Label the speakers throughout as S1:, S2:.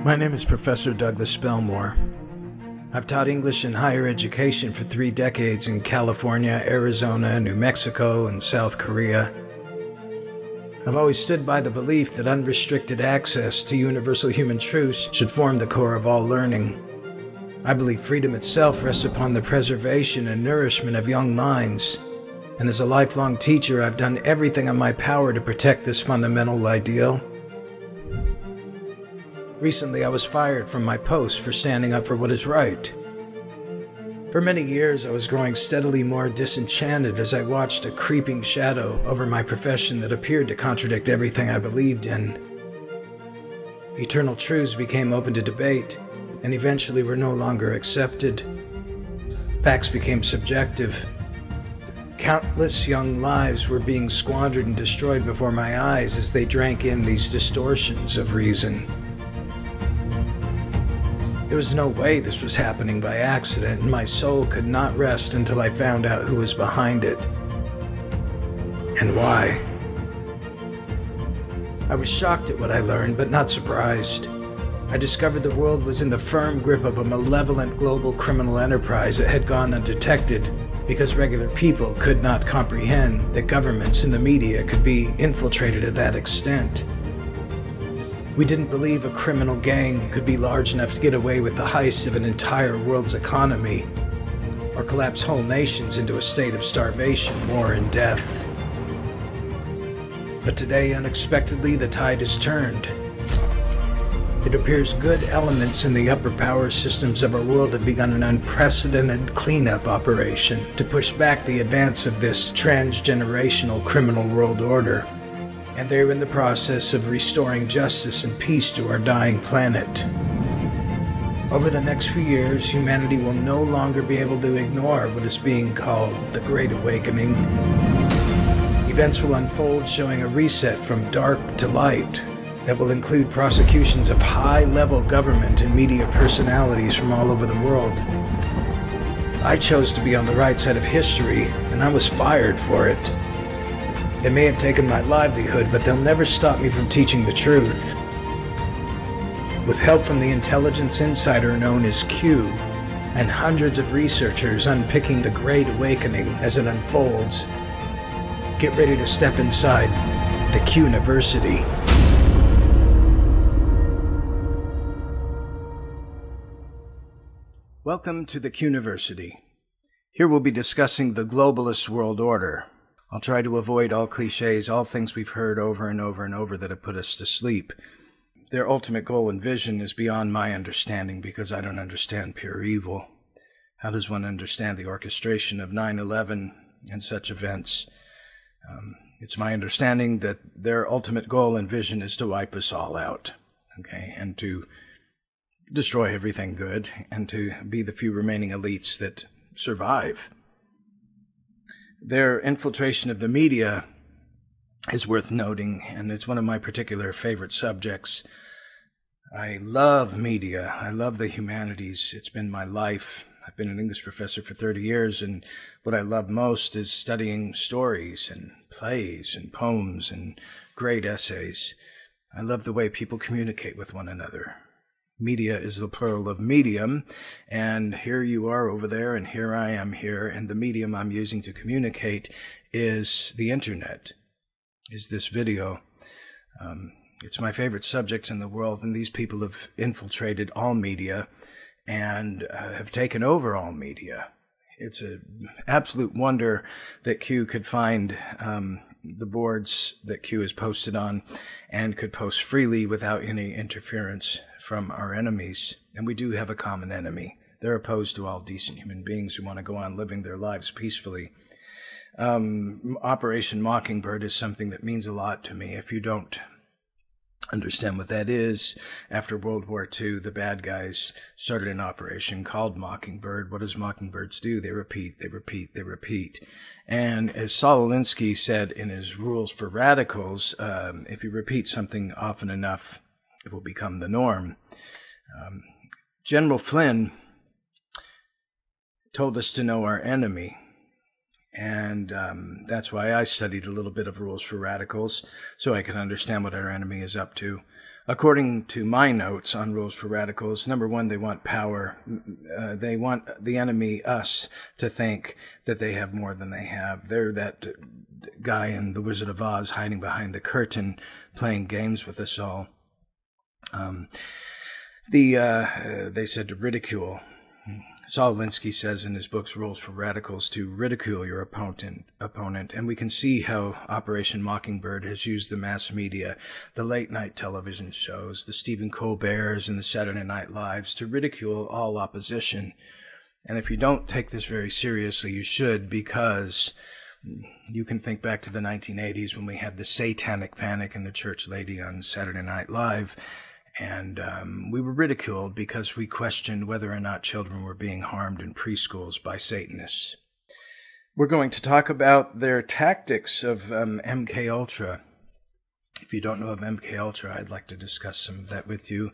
S1: My name is Professor Douglas Belmore. I've taught English in higher education for 3 decades in California, Arizona, New Mexico, and South Korea. I've always stood by the belief that unrestricted access to universal human truths should form the core of all learning. I believe freedom itself rests upon the preservation and nourishment of young minds. And as a lifelong teacher, I've done everything in my power to protect this fundamental ideal. Recently, I was fired from my post for standing up for what is right. For many years, I was growing steadily more disenchanted as I watched a creeping shadow over my profession that appeared to contradict everything I believed in. Eternal truths became open to debate, and eventually were no longer accepted. Facts became subjective. Countless young lives were being squandered and destroyed before my eyes as they drank in these distortions of reason. There was no way this was happening by accident, and my soul could not rest until I found out who was behind it. And why. I was shocked at what I learned, but not surprised. I discovered the world was in the firm grip of a malevolent global criminal enterprise that had gone undetected because regular people could not comprehend that governments and the media could be infiltrated to that extent. We didn't believe a criminal gang could be large enough to get away with the heist of an entire world's economy, or collapse whole nations into a state of starvation, war, and death. But today, unexpectedly, the tide has turned. It appears good elements in the upper power systems of our world have begun an unprecedented cleanup operation to push back the advance of this transgenerational criminal world order. And they're in the process of restoring justice and peace to our dying planet. Over the next few years, humanity will no longer be able to ignore what is being called the Great Awakening. Events will unfold showing a reset from dark to light that will include prosecutions of high-level government and media personalities from all over the world. I chose to be on the right side of history, and I was fired for it. They may have taken my livelihood, but they'll never stop me from teaching the truth. With help from the intelligence insider known as Q, and hundreds of researchers unpicking the Great Awakening as it unfolds, get ready to step inside the Qniversity. Welcome to the Qniversity. Here we'll be discussing the globalist world order. I'll try to avoid all cliches, all things we've heard over and over and over that have put us to sleep. Their ultimate goal and vision is beyond my understanding because I don't understand pure evil. How does one understand the orchestration of 9/11 and such events? It's my understanding that their ultimate goal and vision is to wipe us all out, okay, and to destroy everything good and to be the few remaining elites that survive. Their infiltration of the media is worth noting, and it's one of my particular favorite subjects. I love media. I love the humanities. It's been my life. I've been an English professor for 30 years, and what I love most is studying stories and plays and poems and great essays. I love the way people communicate with one another. Media is the plural of medium, and here you are over there, and here I am here, and the medium I'm using to communicate is the internet, is this video. It's my favorite subject in the world, and these people have infiltrated all media and have taken over all media. It's an absolute wonder that Q could find the boards that Q is posted on and could post freely without any interference from our enemies. And we do have a common enemy. They're opposed to all decent human beings who want to go on living their lives peacefully. Operation Mockingbird is something that means a lot to me. If you don't understand what that is, after World War II, the bad guys started an operation called Mockingbird. What does mockingbirds do? They repeat, they repeat, they repeat. And as Saul Alinsky said in his Rules for Radicals, if you repeat something often enough, it will become the norm. General Flynn told us to know our enemy. And that's why I studied a little bit of Rules for Radicals, so I can understand what our enemy is up to. According to my notes on Rules for Radicals, number one, they want power. They want the enemy, us, to think that they have more than they have. They're that guy in The Wizard of Oz hiding behind the curtain, playing games with us all. They said to ridicule. Saul Alinsky says in his books Rules for Radicals to ridicule your opponent, and we can see how Operation Mockingbird has used the mass media, the late-night television shows, the Stephen Colberts and the Saturday Night Lives to ridicule all opposition. And if you don't take this very seriously, you should, because you can think back to the 1980s when we had the satanic panic in the church lady on Saturday Night Live. And we were ridiculed because we questioned whether or not children were being harmed in preschools by Satanists. We're going to talk about their tactics of MKUltra. If you don't know of MKUltra, I'd like to discuss some of that with you.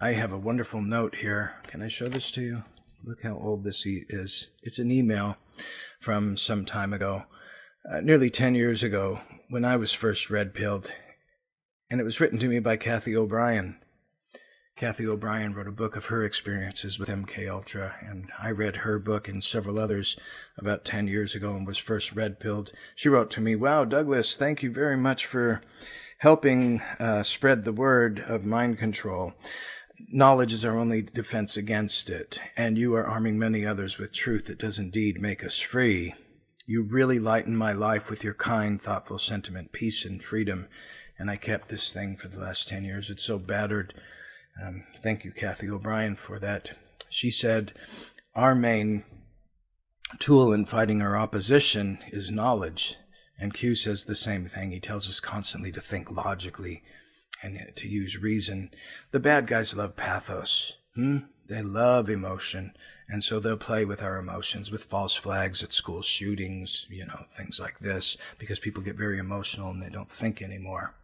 S1: I have a wonderful note here. Can I show this to you? Look how old this is. It's an email from some time ago, nearly 10 years ago, when I was first red-pilled. And it was written to me by Kathy O'Brien. Kathy O'Brien wrote a book of her experiences with MKUltra, and I read her book and several others about 10 years ago and was first red-pilled. She wrote to me, "Wow, Douglas, thank you very much for helping spread the word of mind control. Knowledge is our only defense against it, and you are arming many others with truth that does indeed make us free. You really lighten my life with your kind, thoughtful sentiment, peace and freedom." And I kept this thing for the last 10 years. It's so battered. Thank you, Kathy O'Brien, for that. She said, our main tool in fighting our opposition is knowledge. And Q says the same thing. He tells us constantly to think logically and to use reason. The bad guys love pathos. They love emotion. And so they'll play with our emotions, with false flags at school shootings, things like this, because people get very emotional and they don't think anymore.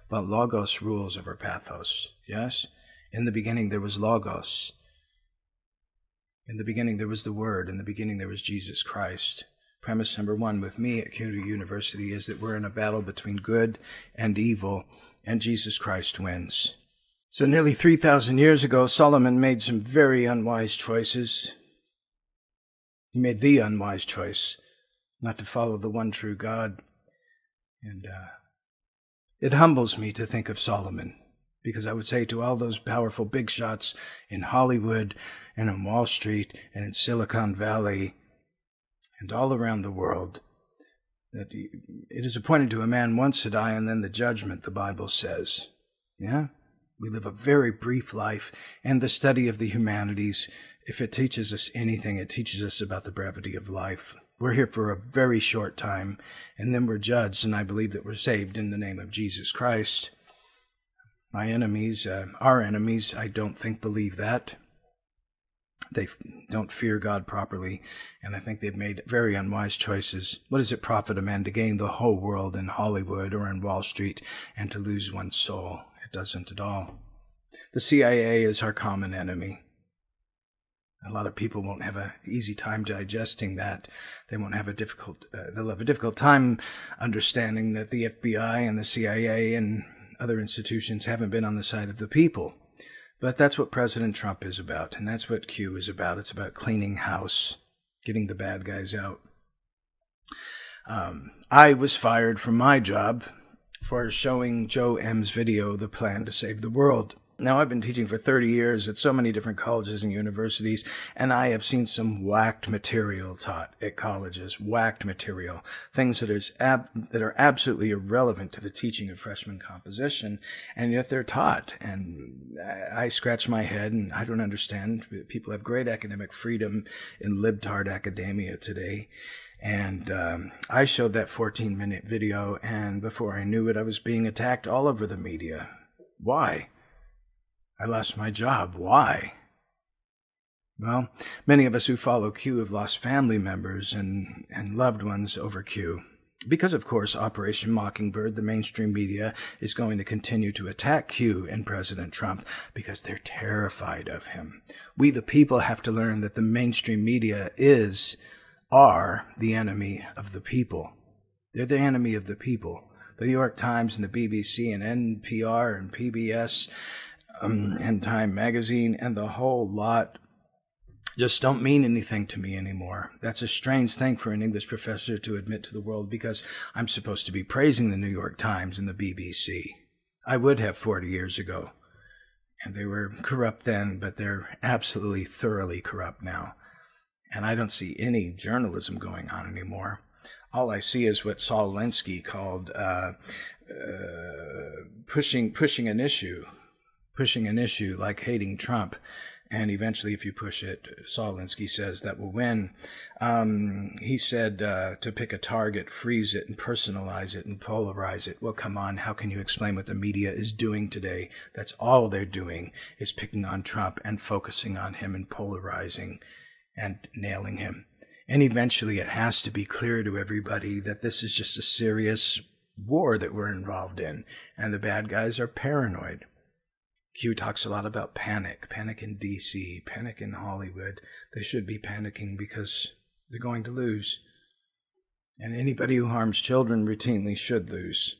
S1: But Logos rules over pathos, yes? In the beginning there was Logos. In the beginning there was the Word. In the beginning there was Jesus Christ. Premise number one with me at Qniversity is that we're in a battle between good and evil, and Jesus Christ wins. So nearly 3,000 years ago, Solomon made some very unwise choices. He made the unwise choice not to follow the one true God. And it humbles me to think of Solomon, because I would say to all those powerful big shots in Hollywood and on Wall Street and in Silicon Valley and all around the world, that it is appointed to a man once to die and then the judgment, the Bible says. Yeah? We live a very brief life, and the study of the humanities, if it teaches us anything, it teaches us about the brevity of life. We're here for a very short time, and then we're judged, and I believe that we're saved in the name of Jesus Christ. My enemies, our enemies, I don't think believe that. They don't fear God properly, and I think they've made very unwise choices. What does it profit a man to gain the whole world in Hollywood or in Wall Street and to lose one's soul? It doesn't at all. The CIA is our common enemy. A lot of people won't have an easy time digesting that. They won't have they'll have a difficult time understanding that the FBI and the CIA and other institutions haven't been on the side of the people. But that's what President Trump is about, and that's what Q is about. It's about cleaning house, getting the bad guys out. I was fired from my job for showing Joe M's video, The Plan to Save the World. Now, I've been teaching for 30 years at so many different colleges and universities, and I have seen some whacked material taught at colleges, whacked material, things that are absolutely irrelevant to the teaching of freshman composition, and yet they're taught. And I scratch my head, and I don't understand. People have great academic freedom in libtard academia today. And I showed that 14-minute video, and before I knew it, I was being attacked all over the media. Why? I lost my job. Why? Well, many of us who follow Q have lost family members and loved ones over Q. Because, of course, Operation Mockingbird, the mainstream media, is going to continue to attack Q and President Trump because they're terrified of him. We, the people, have to learn that the mainstream media is are the enemy of the people. They're the enemy of the people. The New York Times and the BBC and NPR and PBS and Time Magazine and the whole lot just don't mean anything to me anymore. That's a strange thing for an English professor to admit to the world, because I'm supposed to be praising the New York Times and the BBC. I would have 40 years ago. And they were corrupt then, but they're absolutely thoroughly corrupt now. And I don't see any journalism going on anymore. All I see is what Saul Alinsky called pushing an issue like hating Trump. And eventually, if you push it, Saul Alinsky says that will win. He said to pick a target, freeze it, and personalize it, and polarize it. Well, come on, how can you explain what the media is doing today? That's all they're doing, is picking on Trump and focusing on him and polarizing and nailing him. And eventually, it has to be clear to everybody that this is just a serious war that we're involved in, and the bad guys are paranoid. Q talks a lot about panic in DC, panic in Hollywood. They should be panicking because they're going to lose. And anybody who harms children routinely should lose.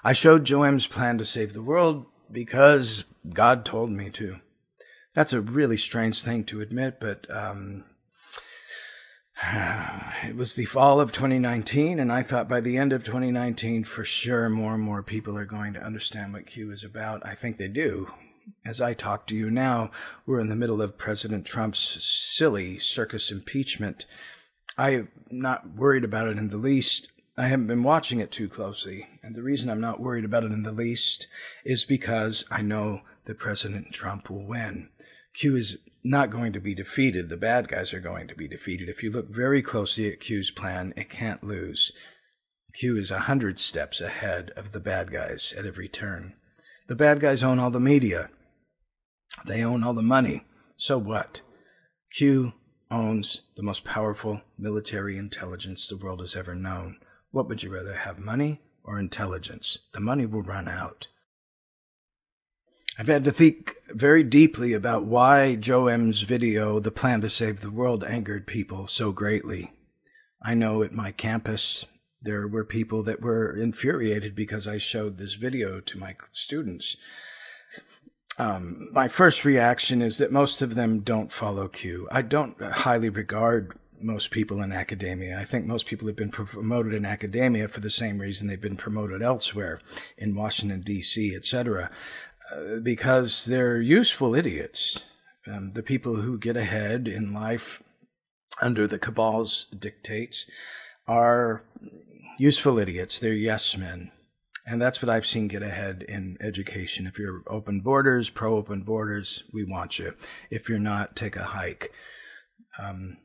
S1: I showed Joe M's plan to save the world because God told me to. That's a really strange thing to admit, but it was the fall of 2019, and I thought by the end of 2019, for sure, more and more people are going to understand what Q is about. I think they do. As I talk to you now, we're in the middle of President Trump's silly circus impeachment. I'm not worried about it in the least. I haven't been watching it too closely, and the reason I'm not worried about it in the least is because I know that President Trump will win. Q is not going to be defeated. The bad guys are going to be defeated. If you look very closely at Q's plan, it can't lose. Q is 100 steps ahead of the bad guys at every turn. The bad guys own all the media. They own all the money. So what? Q owns the most powerful military intelligence the world has ever known. What would you rather have, money or intelligence? The money will run out. I've had to think very deeply about why Joe M's video, The Plan to Save the World, angered people so greatly. I know at my campus there were people that were infuriated because I showed this video to my students. My first reaction is that most of them don't follow Q. I don't highly regard most people in academia. I think most people have been promoted in academia for the same reason they've been promoted elsewhere, in Washington, D.C., etc., because they're useful idiots. The people who get ahead in life under the cabal's dictates are useful idiots. They're yes men. And that's what I've seen get ahead in education. If you're open borders, pro-open borders, we want you. If you're not, take a hike. Most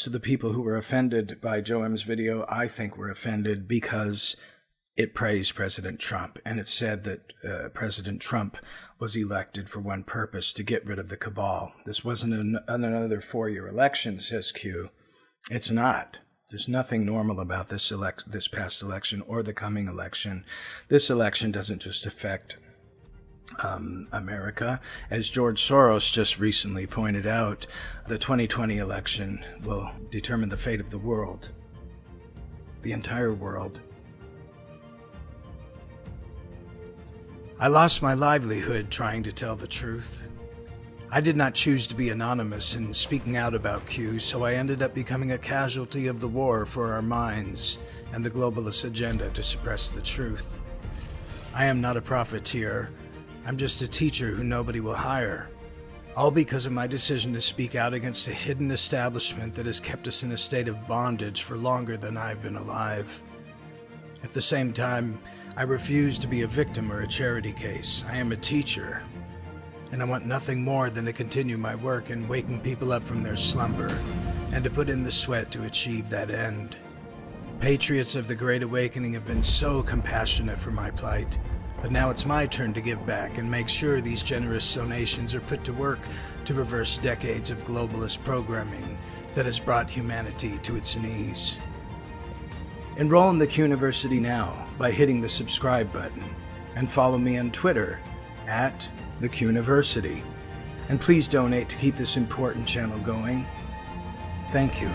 S1: of the people who were offended by Joe M's video, I think were offended because it praised President Trump, and it said that President Trump was elected for one purpose, to get rid of the cabal. This wasn't another four-year election, says Q. It's not. There's nothing normal about this past election or the coming election. This election doesn't just affect America. As George Soros just recently pointed out, the 2020 election will determine the fate of the world, the entire world. I lost my livelihood trying to tell the truth. I did not choose to be anonymous in speaking out about Q, so I ended up becoming a casualty of the war for our minds and the globalist agenda to suppress the truth. I am not a profiteer. I'm just a teacher who nobody will hire, all because of my decision to speak out against a hidden establishment that has kept us in a state of bondage for longer than I've been alive. At the same time, I refuse to be a victim or a charity case. I am a teacher, and I want nothing more than to continue my work in waking people up from their slumber and to put in the sweat to achieve that end. Patriots of the Great Awakening have been so compassionate for my plight, but now it's my turn to give back and make sure these generous donations are put to work to reverse decades of globalist programming that has brought humanity to its knees. Enroll in the Qniversity now by hitting the subscribe button, and follow me on Twitter at the Qniversity. And please donate to keep this important channel going. Thank you.